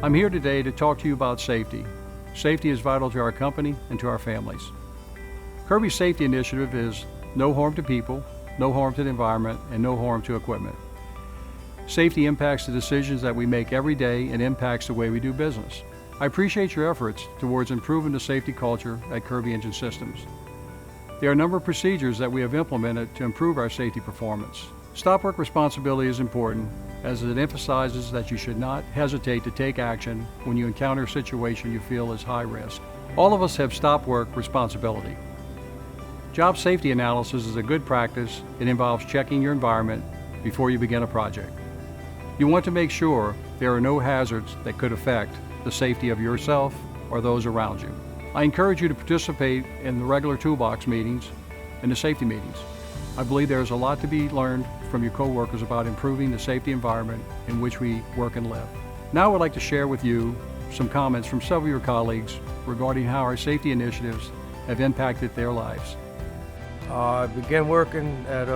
I'm here today to talk to you about safety. Safety is vital to our company and to our families. Kirby's safety initiative is no harm to people, no harm to the environment, and no harm to equipment. Safety impacts the decisions that we make every day and impacts the way we do business. I appreciate your efforts towards improving the safety culture at Kirby Engine Systems. There are a number of procedures that we have implemented to improve our safety performance. Stop work responsibility is important as it emphasizes that you should not hesitate to take action when you encounter a situation you feel is high risk. All of us have stop work responsibility. Job safety analysis is a good practice. It involves checking your environment before you begin a project. You want to make sure there are no hazards that could affect the safety of yourself or those around you. I encourage you to participate in the regular toolbox meetings and the safety meetings. I believe there is a lot to be learned from your coworkers about improving the safety environment in which we work and live. Now I would like to share with you some comments from several of your colleagues regarding how our safety initiatives have impacted their lives. I began working at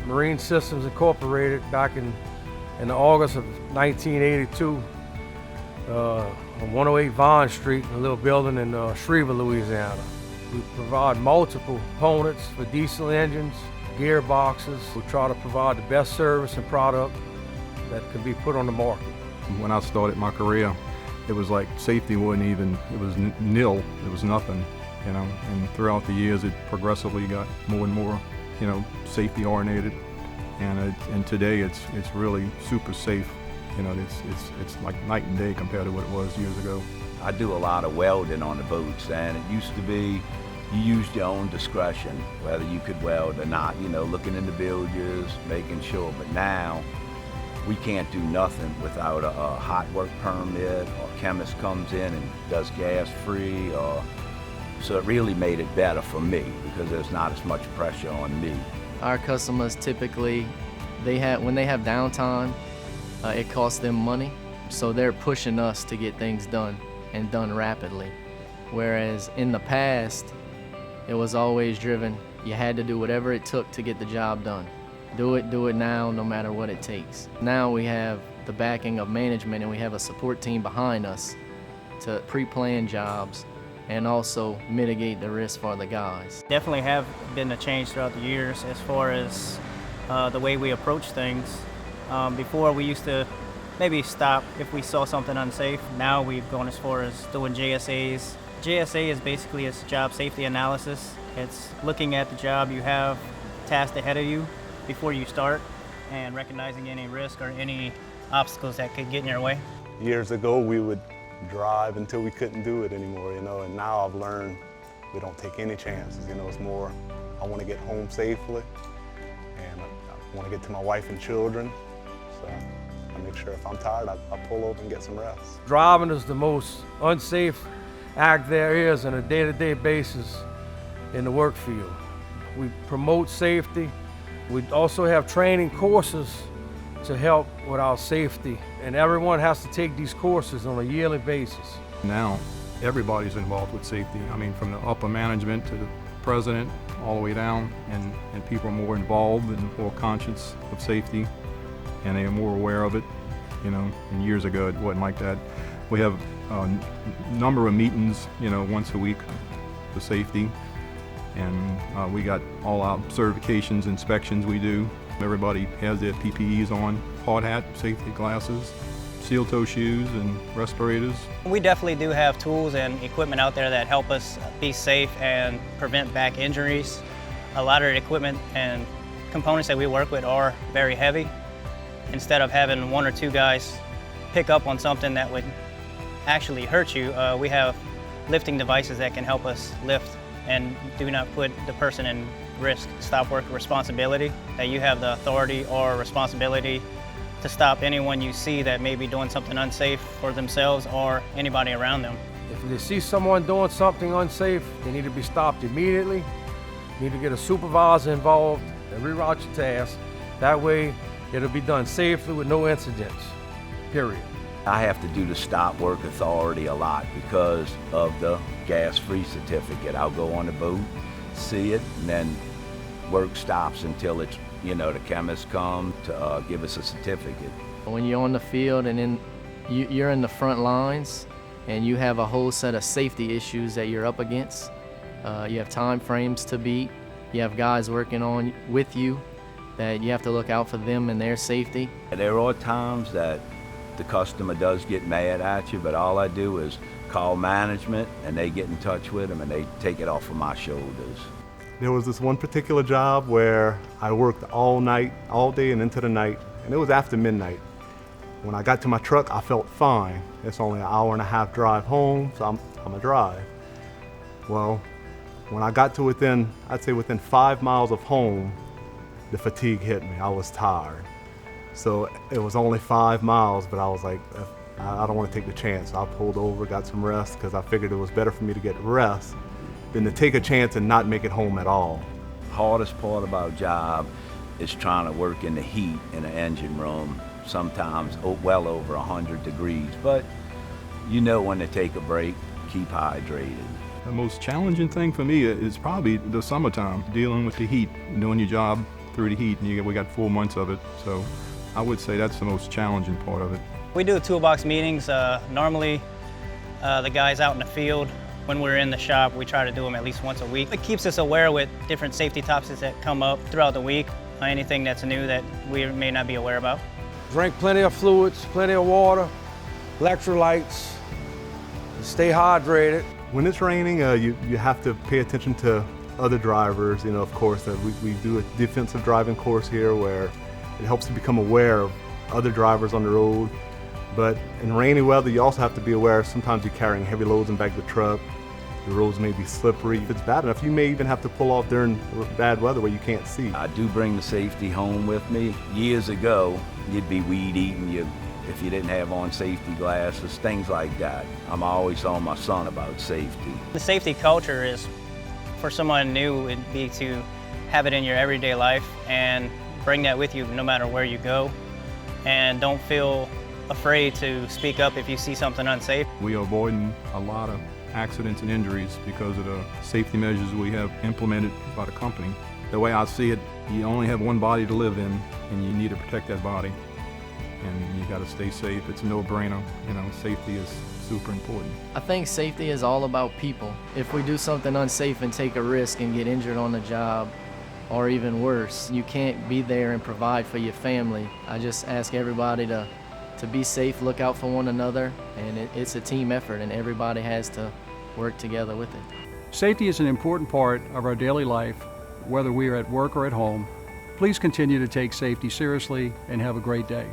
Marine Systems Incorporated back in August of 1982 on 108 Vaughn Street in a little building in Shreveport, Louisiana. We provide multiple components for diesel engines, gearboxes. We try to provide the best service and product that can be put on the market. When I started my career, it was like safety wasn't even, it was nil, it was nothing, you know, and throughout the years it progressively got more and more, you know, safety oriented, and today it's really super safe. You know, it's like night and day compared to what it was years ago. I do a lot of welding on the boats, and it used to be you used your own discretion whether you could weld or not, you know, looking in the bilges, making sure. But now we can't do nothing without a hot work permit, or a chemist comes in and does gas free, so it really made it better for me because there's not as much pressure on me. Our customers typically, when they have downtime, it costs them money, so they're pushing us to get things done and done rapidly. Whereas in the past, it was always driven, you had to do whatever it took to get the job done. Do it now, no matter what it takes. Now we have the backing of management and we have a support team behind us to pre-plan jobs and also mitigate the risk for the guys. Definitely have been a change throughout the years as far as the way we approach things. Before we used to maybe stop if we saw something unsafe. Now we've gone as far as doing JSAs. JSA is basically a job safety analysis. It's looking at the job you have tasked ahead of you before you start and recognizing any risk or any obstacles that could get in your way. Years ago we would drive until we couldn't do it anymore, you know, and now I've learned we don't take any chances, you know. It's more, I want to get home safely and I want to get to my wife and children, so I make sure if I'm tired, I pull over and get some rest. Driving is the most unsafe act there is on a day-to-day basis in the work field. We promote safety. We also have training courses to help with our safety, and everyone has to take these courses on a yearly basis. Now, everybody's involved with safety. I mean, from the upper management to the president, all the way down, and people are more involved and more conscious of safety, and they are more aware of it, you know, and years ago it wasn't like that. We have a number of meetings, you know, once a week for safety, and we got all our certifications, inspections we do. Everybody has their PPEs on, hard hat, safety glasses, steel toe shoes, and respirators. We definitely do have tools and equipment out there that help us be safe and prevent back injuries. A lot of the equipment and components that we work with are very heavy. Instead of having one or two guys pick up on something that would actually hurt you, we have lifting devices that can help us lift and do not put the person in risk. Stop work responsibility, that you have the authority or responsibility to stop anyone you see that may be doing something unsafe for themselves or anybody around them. If they see someone doing something unsafe, they need to be stopped immediately. You need to get a supervisor involved and reroute your task. That way, it'll be done safely with no incidents, period. I have to do the stop work authority a lot because of the gas-free certificate. I'll go on the boat, see it, and then work stops until it's, you know, the chemists come to give us a certificate. When you're on the field and you're in the front lines and you have a whole set of safety issues that you're up against. You have time frames to beat. You have guys working on with you that you have to look out for them and their safety. There are times that the customer does get mad at you, but all I do is call management and they get in touch with them and they take it off of my shoulders. There was this one particular job where I worked all night, all day and into the night, and it was after midnight. When I got to my truck, I felt fine. It's only an hour and a half drive home, so I'm gonna drive. Well, when I got to I'd say within 5 miles of home, the fatigue hit me. I was tired. So it was only 5 miles, but I was like, I don't want to take the chance. So I pulled over, got some rest, because I figured it was better for me to get rest than to take a chance and not make it home at all. Hardest part of our job is trying to work in the heat in an engine room, sometimes well over 100 degrees, but you know when to take a break, keep hydrated. The most challenging thing for me is probably the summertime, dealing with the heat, doing your job through the heat, and we got 4 months of it, so I would say that's the most challenging part of it. We do toolbox meetings. Normally, the guys out in the field, when we're in the shop, we try to do them at least once a week. It keeps us aware with different safety topics that come up throughout the week, anything that's new that we may not be aware about. Drink plenty of fluids, plenty of water, electrolytes, stay hydrated. When it's raining, you have to pay attention to other drivers. You know, of course, we do a defensive driving course here where it helps you become aware of other drivers on the road. But in rainy weather, you also have to be aware sometimes you're carrying heavy loads in the back of the truck. The roads may be slippery. If it's bad enough, you may even have to pull off during bad weather where you can't see. I do bring the safety home with me. Years ago, you'd be weed eating if you didn't have on safety glasses, things like that. I'm always on my son about safety. The safety culture is, for someone new, it'd be to have it in your everyday life and bring that with you no matter where you go. And don't feel afraid to speak up if you see something unsafe. We are avoiding a lot of accidents and injuries because of the safety measures we have implemented by the company. The way I see it, you only have one body to live in and you need to protect that body. And you got to stay safe. It's a no-brainer. You know, safety is super important. I think safety is all about people. If we do something unsafe and take a risk and get injured on the job, or even worse, you can't be there and provide for your family. I just ask everybody to be safe, look out for one another, and it's a team effort and everybody has to work together with it. Safety is an important part of our daily life, whether we are at work or at home. Please continue to take safety seriously and have a great day.